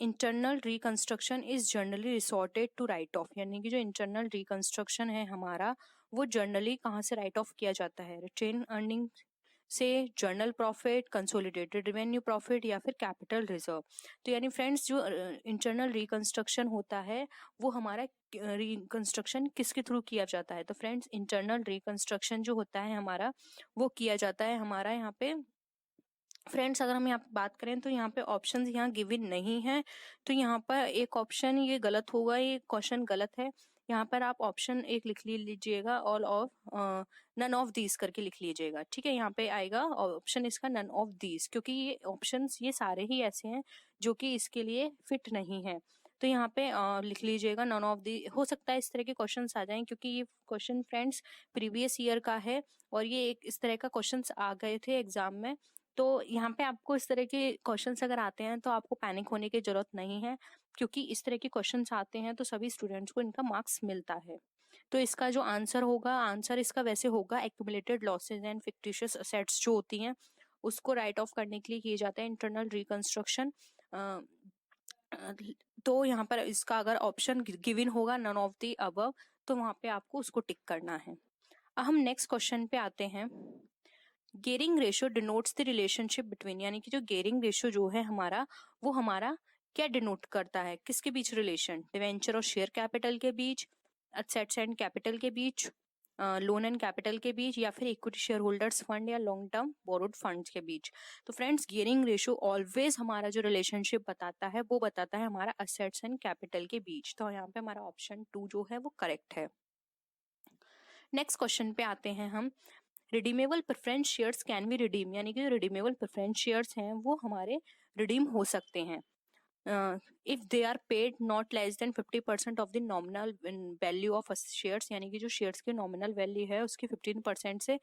Internal reconstruction is generally resorted to right off, यानी कि जो इंटरनल रिकंस्ट्रक्शन है हमारा वो जनरली कहाँ से राइट ऑफ किया जाता है, रिटेन अर्निंग से, journal profit, consolidated revenue profit या फिर कैपिटल रिजर्व। तो यानी फ्रेंड्स जो इंटरनल रिकंस्ट्रक्शन होता है वो हमारा रिकंस्ट्रक्शन किसके थ्रू किया जाता है, तो फ्रेंड्स इंटरनल रिकंस्ट्रक्शन जो होता है हमारा वो किया जाता है हमारा यहाँ पे। फ्रेंड्स अगर हम यहाँ पे बात करें तो यहाँ पे ऑप्शंस यहाँ गिवन नहीं है, तो यहाँ पर एक ऑप्शन ये गलत होगा, ये क्वेश्चन गलत है। यहाँ पर आप ऑप्शन एक लिख लीजिएगा, all of none of these करके लिख लीजिएगा, ठीक है। यहाँ पे आएगा ऑप्शन इसका नन ऑफ दीज, क्योंकि ये ऑप्शंस ये सारे ही ऐसे हैं जो कि इसके लिए फिट नहीं है। तो यहाँ पे लिख लीजिएगा नन ऑफ दी। हो सकता है इस तरह के क्वेश्चंस आ जाएं, क्योंकि ये क्वेश्चन फ्रेंड्स प्रीवियस ईयर का है और ये एक इस तरह का क्वेश्चंस आ गए थे एग्जाम में। तो यहाँ पे आपको इस तरह के क्वेश्चंस अगर आते हैं तो आपको पैनिक होने की जरूरत नहीं है, क्योंकि इस तरह के क्वेश्चंस आते हैं तो सभी स्टूडेंट्स को इनका मार्क्स मिलता है। तो इसका जो आंसर होगा, आंसर इसका वैसे होगा accumulated losses and fictitious assets जो होती हैं उसको राइट ऑफ करने के लिए किए जाते हैं इंटरनल रिकंस्ट्रक्शन। तो यहाँ पर इसका अगर ऑप्शन गिवन होगा नन ऑफ द अबव, तो वहां पे आपको उसको टिक करना है। अब हम नेक्स्ट क्वेश्चन पे आते हैं। Gearing ratio denotes the relationship between, यानी कि जो गेयरिंग रेशियो जो है हमारा वो हमारा क्या डिनोट करता है, किसके बीच रिलेशन, डिवेंचर और शेयर कैपिटल के बीच, एसेट्स एंड कैपिटल के बीच, लोन एंड कैपिटल के बीच, या फिर इक्विटी शेयर होल्डर्स फंड या लॉन्ग टर्म बोरोड फंड्स के बीच। तो फ्रेंड्स गियरिंग रेशियो ऑलवेज हमारा जो रिलेशनशिप बताता है वो बताता है हमारा एसेट्स एंड कैपिटल के बीच। तो यहाँ पे हमारा ऑप्शन 2 जो है वो करेक्ट है। नेक्स्ट क्वेश्चन पे आते हैं हम। Redeemable preference shares can be redeem, यानी कि जो रिडीमेबल प्रेफरेंस शेयर्स हैं वो हमारे रिडीम हो सकते हैं if they are paid not less than 50% of the nominal value of shares, यानी कि जो शेयर्स की नॉमिनल वैल्यू है उसके 15% से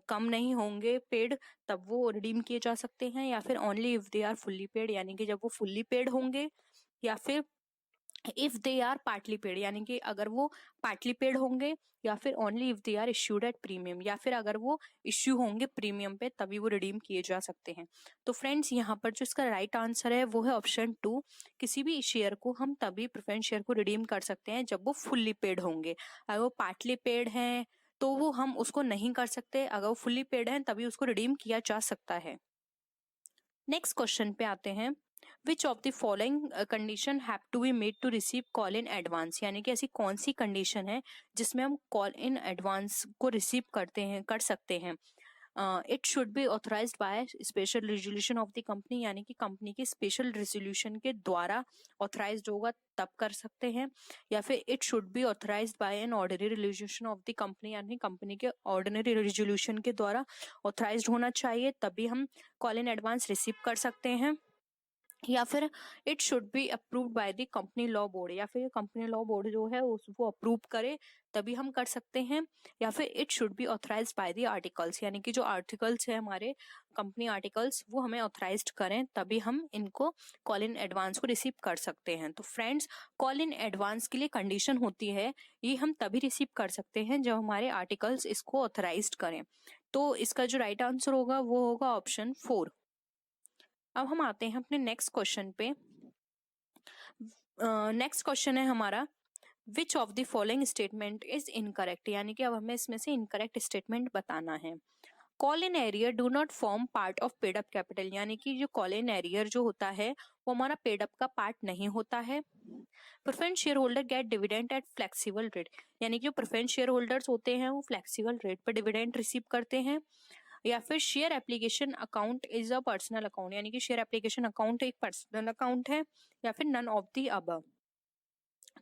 कम नहीं होंगे पेड, तब वो रिडीम किए जा सकते हैं। या फिर only if they are fully paid, यानी कि जब वो फुल्ली पेड होंगे, या फिर if they are partly paid, यानी कि अगर वो पार्टली पेड होंगे, या फिर only if they are issued at premium, या फिर अगर वो इश्यू होंगे प्रीमियम पे तभी वो रिडीम किए जा सकते हैं। तो फ्रेंड्स यहाँ पर जो इसका राइट आंसर है वो है ऑप्शन 2। किसी भी शेयर को हम तभी प्रेफरेंस शेयर को रिडीम कर सकते हैं जब वो फुल्ली पेड होंगे। अगर वो पार्टली पेड हैं तो वो हम उसको नहीं कर सकते, अगर वो फुल्ली पेड हैं तभी उसको रिडीम किया जा सकता है। नेक्स्ट क्वेश्चन पे आते हैं। Which of the following condition have to be made to receive call in advance, यानी कि ऐसी कौन सी कंडीशन है जिसमें हम कॉल इन एडवांस को रिसीव कर सकते हैं। It should be authorised by special resolution of the company, यानी कि कंपनी के स्पेशल रेजोल्यूशन के द्वारा ऑथराइज्ड होगा तब कर सकते हैं। या फिर it should be authorised bye an ordinary resolution of the company, यानी कंपनी के ऑर्डिनरी रेजोल्यूशन के द्वारा ऑथराइज्ड होना चाहिए तभी हम कॉल इन एडवांस रिसीव कर सकते हैं। या फिर it should be approved by the company law board, या फिर कंपनी लॉ बोर्ड जो है उसको अप्रूव करे तभी हम कर सकते हैं। या फिर it should be authorised by the articles, यानी कि जो आर्टिकल्स है हमारे कंपनी आर्टिकल्स वो हमें ऑथराइज्ड करें तभी हम इनको कॉल इन एडवांस को रिसीव कर सकते हैं। तो फ्रेंड्स कॉल इन एडवांस के लिए कंडीशन होती है, ये हम तभी रिसीव कर सकते हैं जब हमारे आर्टिकल्स इसको ऑथराइज्ड करें। तो इसका जो राइट आंसर होगा वो होगा ऑप्शन 4। अब हम आते हैं अपने नेक्स्ट क्वेश्चन पे। नेक्स्ट क्वेश्चन है हमारा विच of the following statement is incorrect, यानी कि अब हमें इसमें से इनकरेक्ट स्टेटमेंट बताना है। Call in arrear do not form part of paid up capital, यानी कि जो कॉल इन एरियर जो होता है वो हमारा पेड अप का पार्ट नहीं होता है। Preference share holder get dividend at flexible rate, यानी कि जो प्रेफरेंस शेयर होल्डर्स होते हैं वो फ्लेक्सिबल रेट पर डिविडेंड रिसीव करते हैं। या फिर share application account is a personal account, यानी कि शेयर एप्लीकेशन अकाउंट एक पर्सनल अकाउंट है। या फिर नन ऑफ द अबव।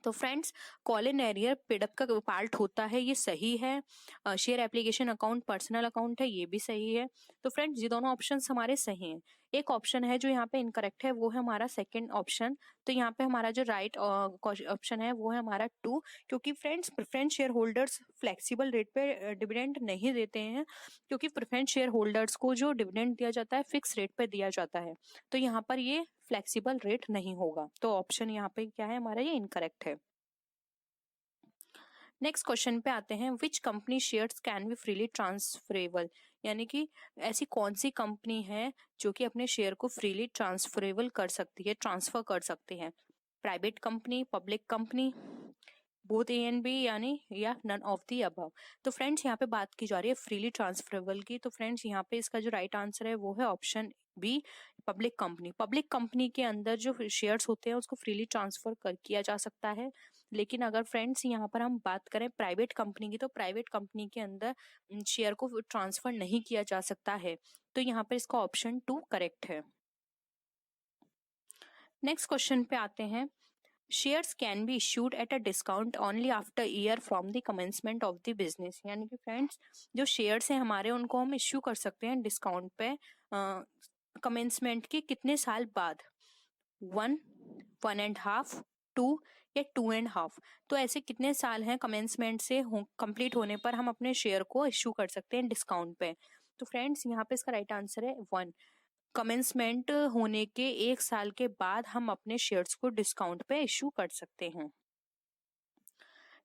तो friends call in arrear paid up का पार्ट होता है, ये सही है। Share application account personal account है, ये भी सही है। तो फ्रेंड्स ये दोनों ऑप्शंस हमारे सही हैं। एक ऑप्शन है जो यहाँ पे इनकरेक्ट है वो है हमारा सेकंड ऑप्शन। तो यहाँ पे हमारा जो राइट ऑप्शन है वो है हमारा 2, क्योंकि friends preference share holders flexible rate पे डिविडेंड नहीं देते हैं, क्योंकि प्रेफरेंस शेयर होल्डर्स को जो डिविडेंड दिया जाता है फिक्स रेट पे दिया जाता है। तो यहाँ पर ये फ्लेक्सिबल रेट नहीं होगा, तो ऑप्शन यहाँ पे क्या है हमारा ये इनकरेक्ट है। नेक्स्ट क्वेश्चन पे आते हैं। Which company shares can be freely transferable, यानी कि ऐसी कौन सी कंपनी है जो कि अपने शेयर को फ्रीली ट्रांसफरेबल कर सकती है, ट्रांसफर कर सकती है? Private company, public company, both A and B, यानी या नन ऑफ दी अबव। तो फ्रेंड्स यहाँ पे बात की जा रही है फ्रीली ट्रांसफरेबल की, तो फ्रेंड्स यहाँ पे इसका जो राइट आंसर है वो है option B, public company. Public company के अंदर जो शेयर्स होते हैं उसको फ्रीली ट्रांसफर किया जा सकता है। लेकिन अगर फ्रेंड्स यहाँ पर हम बात करें प्राइवेट कंपनी की, तो प्राइवेट कंपनी के अंदर शेयर को ट्रांसफर नहीं किया जा सकता है। तो यहाँ पर इसका ऑप्शन 2 करेक्ट है। नेक्स्ट क्वेश्चन पे आते हैं। Shares can be issued at a discount only after year from the commencement of the business. यानी कि फ्रेंड्स जो शेयर्स हैं हमारे उनको हम इश्यू कर सकते हैं डिस्काउंट पे कमेंसमेंट के कितने साल बाद? 1, 1.5, 2 या 2.5। तो ऐसे कितने साल हैं कमेंसमेंट से कंप्लीट होने पर हम अपने शेयर को इश्यू कर सकते हैं डिस्काउंट पे? तो फ्रेंड्स यहाँ पे इसका राइट आंसर है 1। कमेंसमेंट होने के 1 साल के बाद हम अपने शेयर्स को डिस्काउंट पे इश्यू कर सकते हैं।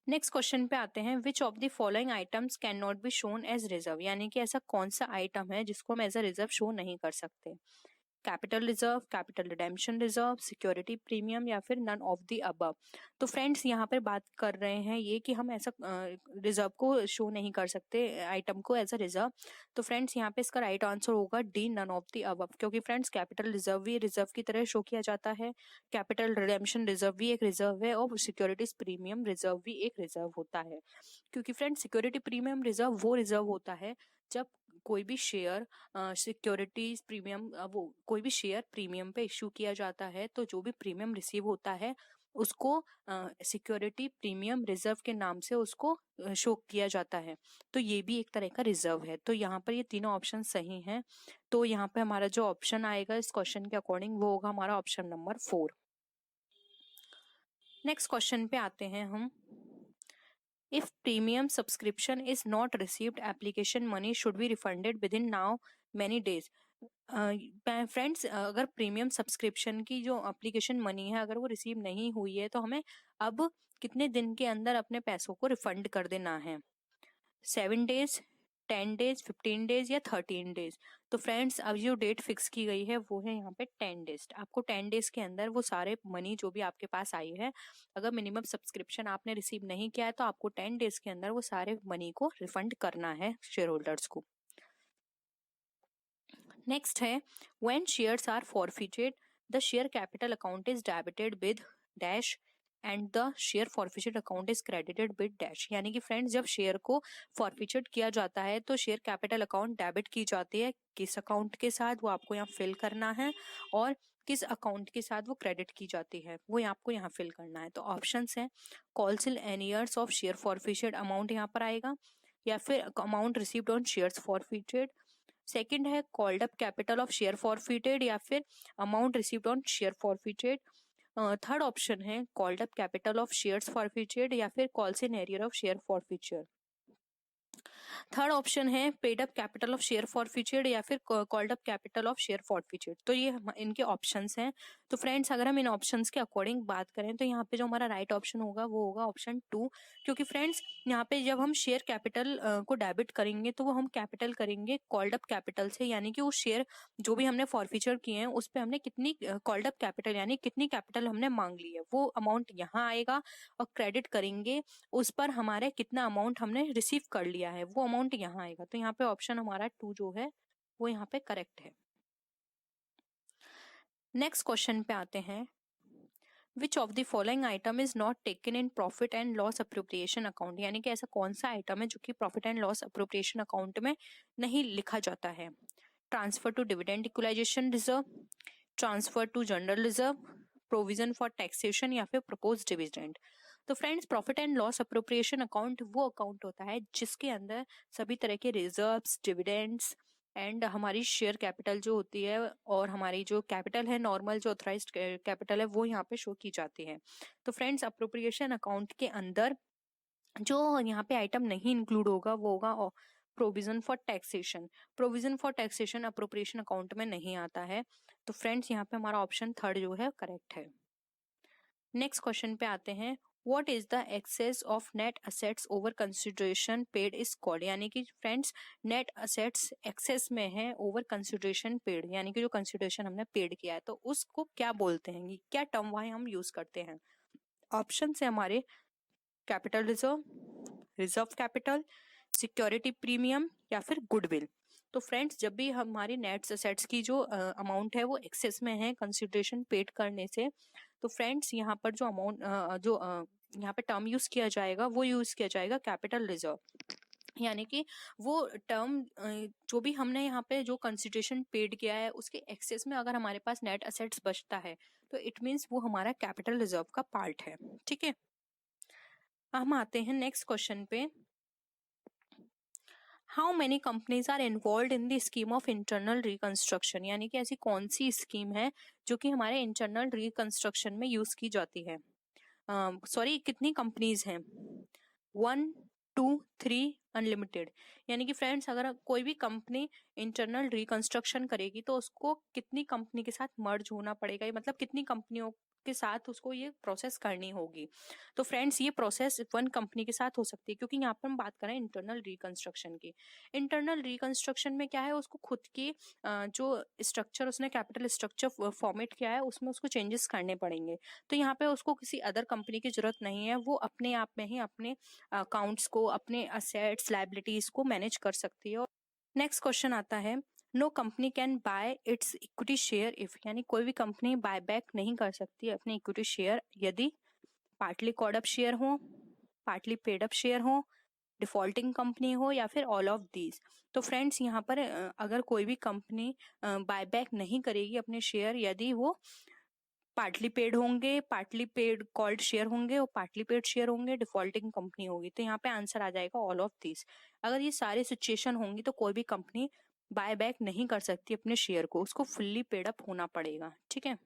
नेक्स्ट क्वेश्चन पे आते हैं। Which of the following items can not be shown as reserve? यानी कि ऐसा कौन सा आइटम है जिसको हम एज अ रिजर्व शो नहीं कर सकते? Capital reserve, capital redemption reserve, security premium या फिर नन ऑफ द अबव। तो फ्रेंड्स यहाँ पर बात कर रहे हैं ये कि हम ऐसा रिजर्व को शो नहीं कर सकते आइटम को एज अ रिजर्व। तो फ्रेंड्स यहाँ पे इसका राइट आंसर होगा D, none of the above. क्योंकि फ्रेंड्स कैपिटल रिजर्व भी रिजर्व की तरह शो किया जाता है, कैपिटल रिडेम्पशन रिजर्व भी एक रिजर्व है, और सिक्योरिटीज प्रीमियम रिजर्व भी एक रिजर्व होता है। क्योंकि फ्रेंड्स सिक्योरिटी प्रीमियम रिजर्व वो रिजर्व होता है जब कोई भी शेयर सिक्योरिटीज प्रीमियम वो कोई भी शेयर प्रीमियम पे इश्यू किया जाता है, तो जो भी प्रीमियम रिसीव होता है उसको सिक्योरिटी प्रीमियम रिजर्व के नाम से उसको शो किया जाता है। तो ये भी एक तरह का रिजर्व है। तो यहाँ पर ये तीनों ऑप्शन सही हैं। तो यहाँ पे हमारा जो ऑप्शन आएगा इस क्वेश्चन के अकॉर्डिंग वो होगा हमारा ऑप्शन नंबर 4। नेक्स्ट क्वेश्चन पे आते हैं हम। If premium subscription is not received, application money should be refunded within now many days. Friends अगर प्रीमियम सब्सक्रिप्शन की जो एप्लीकेशन मनी है अगर वो रिसीव नहीं हुई है तो हमें अब कितने दिन के अंदर अपने पैसों को रिफंड कर देना है? 7 डेज, 10 डेज, 15 डेज या 13 डेज। तो फ्रेंड्स अब जो डेट फिक्स की गई है वो है यहाँ पे 10 डेज। आपको 10 डेज के अंदर वो सारे मनी जो भी आपके पास आई है, अगर मिनिमम सब्सक्रिप्शन आपने रिसीव नहीं किया है तो आपको 10 डेज के अंदर वो सारे मनी को रिफंड करना है शेयर होल्डर्स को। नेक्स्ट है when shares are forfeited the share capital account is debited with dash and the share forfeited account is credited with dash. यानी कि फ्रेंड्स जब शेयर को फॉरफिटेड किया जाता है तो शेयर कैपिटल अकाउंट डेबिट की जाती है किस अकाउंट के साथ वो आपको यहाँ फिल करना है, और किस अकाउंट के साथ वो क्रेडिट की जाती है वो आपको यहाँ फिल करना है। तो ऑप्शंस हैं calls in arrears of share forfeited amount यहाँ पर आएगा, या फिर amount received on shares forfeited. Second है called up capital of share forfeited या फिर amount received on share forfeited. Third option है called up capital of shares forfeited या फिर calls in arrear of share forfeited. Third option है paid up capital of share forfeited या फिर called up capital of share forfeited. तो ये इनके options हैं। तो फ्रेंड्स अगर हम इन ऑप्शंस के अकॉर्डिंग बात करें तो यहाँ पे जो हमारा राइट ऑप्शन होगा वो होगा ऑप्शन 2। क्योंकि फ्रेंड्स यहाँ पे जब हम शेयर कैपिटल को डेबिट करेंगे तो वो हम कैपिटल करेंगे कॉल्ड अप कैपिटल से, यानी कि वो शेयर जो भी हमने फॉरफिचर किए हैं उस पर हमने कितनी कॉल्ड अप कैपिटल यानी कितनी कैपिटल हमने मांग ली है वो अमाउंट यहाँ आएगा, और क्रेडिट करेंगे उस पर हमारे कितना अमाउंट हमने रिसीव कर लिया है वो अमाउंट यहाँ आएगा। तो यहाँ पे ऑप्शन हमारा 2 जो है वो यहाँ पे करेक्ट है। नेक्स्ट क्वेश्चन पे आते हैं। Which of the following item is not taken in profit and loss appropriation account? यानी कि ऐसा कौन सा आइटम है जो कि profit and loss appropriation account में नहीं लिखा जाता है? Transfer to dividend equalisation reserve, transfer to general reserve, provision for taxation या फिर प्रपोज डिविडेंड। तो friends profit and loss appropriation account वो अकाउंट होता है जिसके अंदर सभी तरह के रिजर्व्स, डिविडेंड्स एंड हमारी शेयर कैपिटल जो होती है और हमारी जो कैपिटल है नॉर्मल जो ऑथराइज्ड कैपिटल है वो यहाँ पे शो की जाती है। तो फ्रेंड्स अप्रोप्रिएशन अकाउंट के अंदर जो यहाँ पे आइटम नहीं इंक्लूड होगा वो होगा provision for taxation. Provision for taxation appropriation account में नहीं आता है। तो फ्रेंड्स यहाँ पे हमारा ऑप्शन 3 जो है करेक्ट है। नेक्स्ट क्वेश्चन पे आते हैं। What is the excess of net assets over consideration paid is called, यानी कि फ्रेंड्स नेट असेट्स एक्सेस में है ओवर कंसिडरेशन पेड, यानी कि जो कंसिडरेशन हमने पेड किया है तो उसको क्या बोलते हैं, क्या टर्म वहां हम यूज करते हैं। ऑप्शन है हमारे capital reserve, reserve capital, security premium या फिर गुडविल। तो फ्रेंड्स जब भी हमारी नेट असेट्स की जो अमाउंट है वो एक्सेस में है कंसिडरेशन पेड करने से, तो फ्रेंड्स यहाँ पर जो अमाउंट यहाँ पे टर्म यूज किया जाएगा वो यूज किया जाएगा कैपिटल रिजर्व, यानी कि वो टर्म जो भी हमने यहाँ पे जो कंसिडरेशन पेड किया है उसके एक्सेस में अगर हमारे पास नेट असेट्स बचता है तो इट मीन्स वो हमारा कैपिटल रिजर्व का पार्ट है। ठीक है, हम आते हैं नेक्स्ट क्वेश्चन पे। How many companies are involve in the scheme of internal reconstruction, यानी कि ऐसी कौन सी स्कीम है जो कि हमारे इंटरनल रिकंस्ट्रक्शन में यूज की जाती है। कितनी कंपनीज हैं, 1 2 3 अनलिमिटेड, यानी कि फ्रेंड्स अगर कोई भी कंपनी इंटरनल रिकंस्ट्रक्शन करेगी तो उसको कितनी कंपनी के साथ मर्ज होना पड़ेगा, मतलब कितनी कंपनियों के साथ उसको ये प्रोसेस करनी होगी। तो फ्रेंड्स ये प्रोसेस 1 कंपनी के साथ हो सकती है, क्योंकि यहाँ पर हम बात करें इंटरनल रिकंस्ट्रक्शन की। इंटरनल रिकंस्ट्रक्शन में क्या है, उसको खुद की जो स्ट्रक्चर उसने कैपिटल स्ट्रक्चर फॉर्मेट किया है उसमें उसको चेंजेस करने पड़ेंगे, तो यहाँ पे उसको किसी अदर कंपनी की जरूरत नहीं है, वो अपने आप में ही अपने अकाउंट्स को, अपने असेट्स लायबिलिटीज को मैनेज कर सकती है। नेक्स्ट क्वेश्चन आता है, no company can buy its equity share if, यानी कोई भी कंपनी बाय बैक नहीं कर सकती अपने इक्विटी शेयर यदि पार्टली कॉल्ड अप शेयर हो, पार्टली पेड अप शेयर हो, डिफॉल्टिंग कंपनी हो या फिर ऑल ऑफ दीज। तो फ्रेंड्स यहाँ पर अगर कोई भी कंपनी बाय बैक नहीं करेगी अपने शेयर यदि वो पार्टली पेड होंगे, पार्टली पेड कॉल्ड शेयर होंगे और पार्टली पेड शेयर होंगे, डिफॉल्टिंग कंपनी होगी, तो यहाँ पे आंसर आ जाएगा ऑल ऑफ दिस। अगर ये सारे सिचुएशन होंगी तो कोई भी कंपनी बाय बैक नहीं कर सकती अपने शेयर को, उसको फुल्ली पेड अप होना पड़ेगा। ठीक है,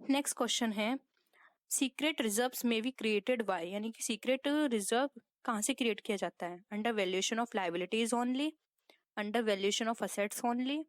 नेक्स्ट क्वेश्चन है, सीक्रेट रिजर्व्स में बी क्रिएटेड बाय, यानी कि सीक्रेट रिजर्व कहाँ से क्रिएट किया जाता है, under valuation of liabilities only, under valuation of assets only,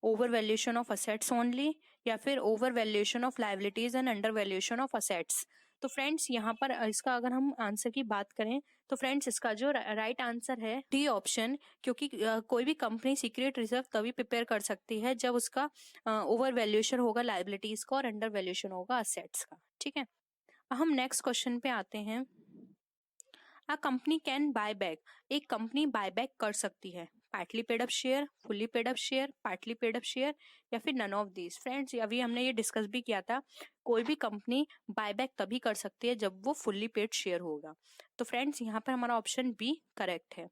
over valuation of assets only, या फिर over valuation of liabilities and under valuation of assets. तो फ्रेंड्स यहाँ पर इसका अगर हम आंसर की बात करें तो फ्रेंड्स इसका जो राइट आंसर है डी ऑप्शन, क्योंकि कोई भी कंपनी सीक्रेट रिजर्व तभी प्रिपेयर कर सकती है जब उसका ओवर वैल्यूएशन होगा लायबिलिटीज का और अंडर वैल्यूएशन होगा असेट्स का। ठीक है, हम नेक्स्ट क्वेश्चन पे आते हैं। A company can buy back, एक कंपनी बाय बैक कर सकती है partly paid up share, fully paid up share, partly paid up share या फिर नन ऑफ दीज। फ्रेंड्स अभी हमने ये डिस्कस भी किया था, कोई भी कंपनी बाय बैक तभी कर सकती है जब वो फुल्ली पेड शेयर होगा। तो फ्रेंड्स यहाँ पर हमारा ऑप्शन बी करेक्ट है।